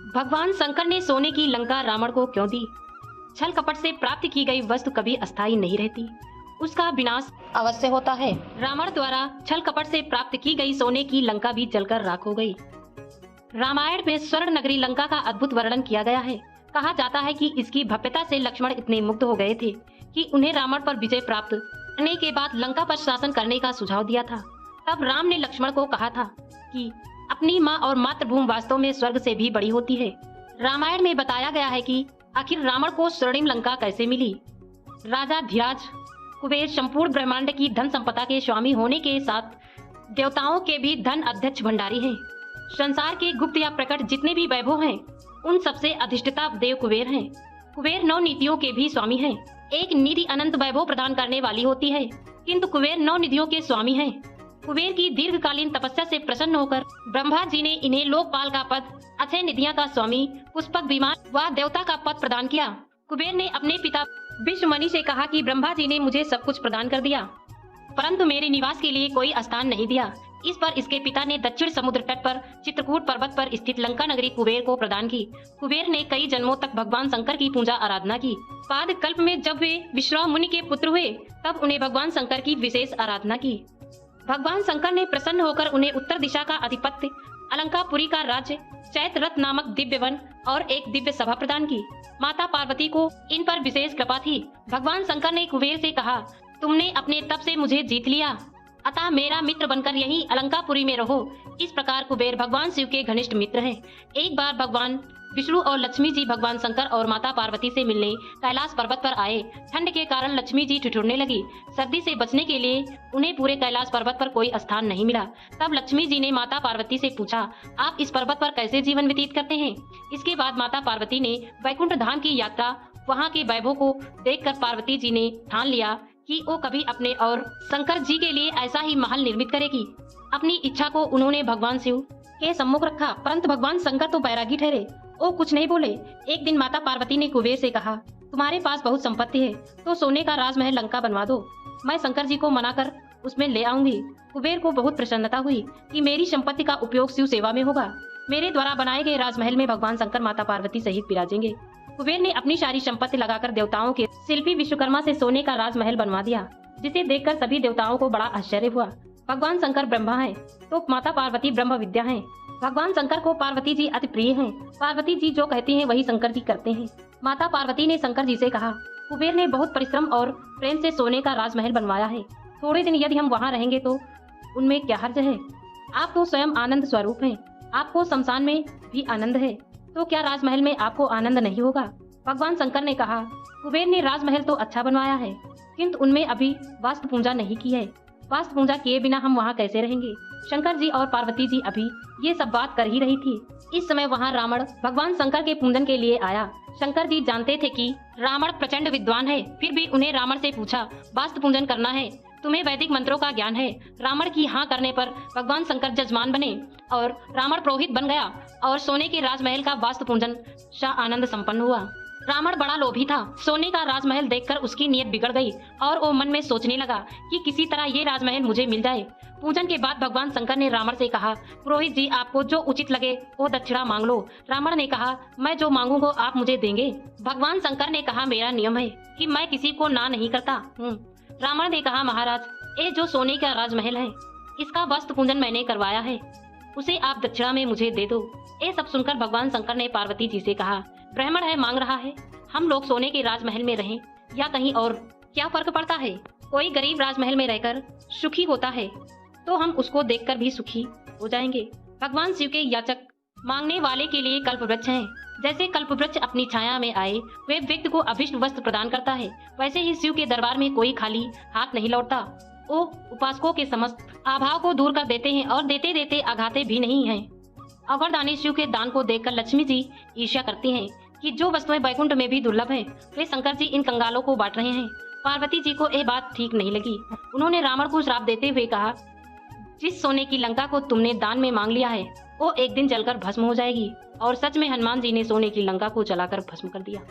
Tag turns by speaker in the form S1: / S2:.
S1: भगवान शंकर ने सोने की लंका रावण को क्यों दी? छल कपट से प्राप्त की गई वस्तु कभी अस्थायी नहीं रहती, उसका विनाश अवश्य होता है। रावण द्वारा छल कपट से प्राप्त की गई सोने की लंका भी जलकर राख हो गई। रामायण में स्वर्ण नगरी लंका का अद्भुत वर्णन किया गया है। कहा जाता है कि इसकी भव्यता से लक्ष्मण इतने मुग्ध हो गए थे कि उन्हें रावण पर विजय प्राप्त करने के बाद लंका पर शासन करने का सुझाव दिया था। तब राम ने लक्ष्मण को कहा था कि अपनी माँ और मातृभूमि वास्तव में स्वर्ग से भी बड़ी होती है। रामायण में बताया गया है कि आखिर रावण को स्वर्णिम लंका कैसे मिली। राजा धीराज कुबेर संपूर्ण ब्रह्मांड की धन संपदा के स्वामी होने के साथ देवताओं के भी धन अध्यक्ष भंडारी हैं। संसार के गुप्त या प्रकट जितने भी वैभव हैं, उन सबसे अधिष्ठता देव कुबेर हैं। कुबेर 9 निधियों के भी स्वामी हैं। एक निधि अनंत वैभव प्रदान करने वाली होती है, किंतु कुबेर 9 निधियों के स्वामी हैं। कुबेर की दीर्घकालीन तपस्या से प्रसन्न होकर ब्रह्मा जी ने इन्हें लोकपाल का पद, अक्षय निधियां का स्वामी, पुष्पक विमान व देवता का पद प्रदान किया। कुबेर ने अपने पिता विश्वमणि से कहा कि ब्रह्मा जी ने मुझे सब कुछ प्रदान कर दिया, परंतु मेरे निवास के लिए कोई स्थान नहीं दिया। इस पर इसके पिता ने दक्षिण समुद्र तट पर चित्रकूट पर्वत पर स्थित लंका नगरी कुबेर को प्रदान की। कुबेर ने कई जन्मों तक भगवान शंकर की पूजा आराधना की। बाद कल्प में जब वे विश्रवा मुनि के पुत्र हुए, तब उन्हें भगवान शंकर की विशेष आराधना की। भगवान शंकर ने प्रसन्न होकर उन्हें उत्तर दिशा का अधिपत्य, अलंकापुरी का राज्य, चैत्र रथ नामक दिव्य वन और एक दिव्य सभा प्रदान की। माता पार्वती को इन पर विशेष कृपा थी। भगवान शंकर ने कुबेर से कहा, तुमने अपने तप से मुझे जीत लिया, अतः मेरा मित्र बनकर यहीं अलंकापुरी में रहो। इस प्रकार कुबेर भगवान शिव के घनिष्ठ मित्र हैं। एक बार भगवान विष्णु और लक्ष्मी जी भगवान शंकर और माता पार्वती से मिलने कैलाश पर्वत पर आए। ठंड के कारण लक्ष्मी जी ठिठुरने लगी। सर्दी से बचने के लिए उन्हें पूरे कैलाश पर्वत पर कोई स्थान नहीं मिला। तब लक्ष्मी जी ने माता पार्वती से पूछा, आप इस पर्वत पर कैसे जीवन व्यतीत करते हैं? इसके बाद माता पार्वती ने वैकुंठ धाम की यात्रा, वहाँ के वैभव को देखकर पार्वती जी ने ठान लिया कि वो कभी अपने और शंकर जी के लिए ऐसा ही महल निर्मित करेगी। अपनी इच्छा को उन्होंने भगवान शिव के सम्मुख रखा, परंतु भगवान शंकर तो बैरागी ठहरे। वो कुछ नहीं बोले। एक दिन माता पार्वती ने कुबेर से कहा, तुम्हारे पास बहुत संपत्ति है, तो सोने का राजमहल लंका बनवा दो। मैं शंकर जी को मनाकर उसमें ले आऊंगी। कुबेर को बहुत प्रसन्नता हुई कि मेरी संपत्ति का उपयोग शिव सेवा में होगा। मेरे द्वारा बनाए गए राजमहल में भगवान शंकर माता पार्वती सहित विराजेंगे। कुबेर ने अपनी सारी संपत्ति लगाकर देवताओं के शिल्पी विश्वकर्मा से सोने का राजमहल बनवा दिया, जिसे देखकर सभी देवताओं को बड़ा आश्चर्य हुआ। भगवान शंकर ब्रह्मा हैं, तो माता पार्वती ब्रह्म विद्या हैं। भगवान शंकर को पार्वती जी अति प्रिय हैं। पार्वती जी जो कहती हैं वही शंकर जी करते हैं। माता पार्वती ने शंकर जी से कहा, कुबेर ने बहुत परिश्रम और प्रेम से सोने का राजमहल बनवाया है। थोड़े दिन यदि हम वहाँ रहेंगे तो उनमें क्या हर्ज है? आप तो स्वयं आनंद स्वरूप हैं। आपको शमशान में भी आनंद है, तो क्या राजमहल में आपको आनंद नहीं होगा? भगवान शंकर ने कहा, कुबेर ने राजमहल तो अच्छा बनवाया है, किंतु उनमें अभी वास्तु पूजा नहीं की है। वास्तु पूजा किए बिना हम वहाँ कैसे रहेंगे? शंकर जी और पार्वती जी अभी ये सब बात कर ही रही थी। इस समय वहाँ रावण भगवान शंकर के पूजन के लिए आया। शंकर जी जानते थे कि रावण प्रचंड विद्वान है, फिर भी उन्हें रावण से पूछा, वास्तु पूजन करना है, तुम्हें वैदिक मंत्रों का ज्ञान है? रावण की हाँ करने पर भगवान शंकर जजमान बने और रावण पुरोहित बन गया और सोने के राजमहल का वास्तु पूजन शाह आनंद संपन्न हुआ। रावण बड़ा लोभी था। सोने का राजमहल देखकर उसकी नीयत बिगड़ गई और वो मन में सोचने लगा कि किसी तरह ये राजमहल मुझे मिल जाए। पूजन के बाद भगवान शंकर ने रावण से कहा, पुरोहित जी आपको जो उचित लगे वो दक्षिणा मांग लो। रावण ने कहा, मैं जो मांगूंगा आप मुझे देंगे? भगवान शंकर ने कहा, मेरा नियम है कि मैं किसी को ना नहीं करता हूँ। रावण ने कहा, महाराज ये जो सोने का राजमहल है, इसका वास्तु पूजन मैंने करवाया है, उसे आप दक्षिणा में मुझे दे दो। ये सब सुनकर भगवान शंकर ने पार्वती जी से कहा, ब्राह्मण है मांग रहा है, हम लोग सोने के राजमहल में रहें या कहीं और, क्या फर्क पड़ता है? कोई गरीब राजमहल में रहकर सुखी होता है तो हम उसको देखकर भी सुखी हो जाएंगे। भगवान शिव के याचक मांगने वाले के लिए कल्पवृक्ष हैं। जैसे कल्पवृक्ष अपनी छाया में आए वे व्यक्ति को अभिष्ट वस्त्र प्रदान करता है, वैसे ही शिव के दरबार में कोई खाली हाथ नहीं लौटता। वो उपासकों के समस्त अभाव को दूर कर देते हैं और देते देते आघाते भी नहीं हैं। अवरदानी शिव के दान को देखकर लक्ष्मी जी ईर्ष्या करती हैं कि जो वस्तुएं बैकुंठ में भी दुर्लभ हैं, वे शंकर जी इन कंगालों को बांट रहे हैं। पार्वती जी को यह बात ठीक नहीं लगी। उन्होंने रावण को श्राप देते हुए कहा, जिस सोने की लंका को तुमने दान में मांग लिया है वो एक दिन जलकर भस्म हो जाएगी। और सच में हनुमान जी ने सोने की लंका को जलाकर भस्म कर दिया।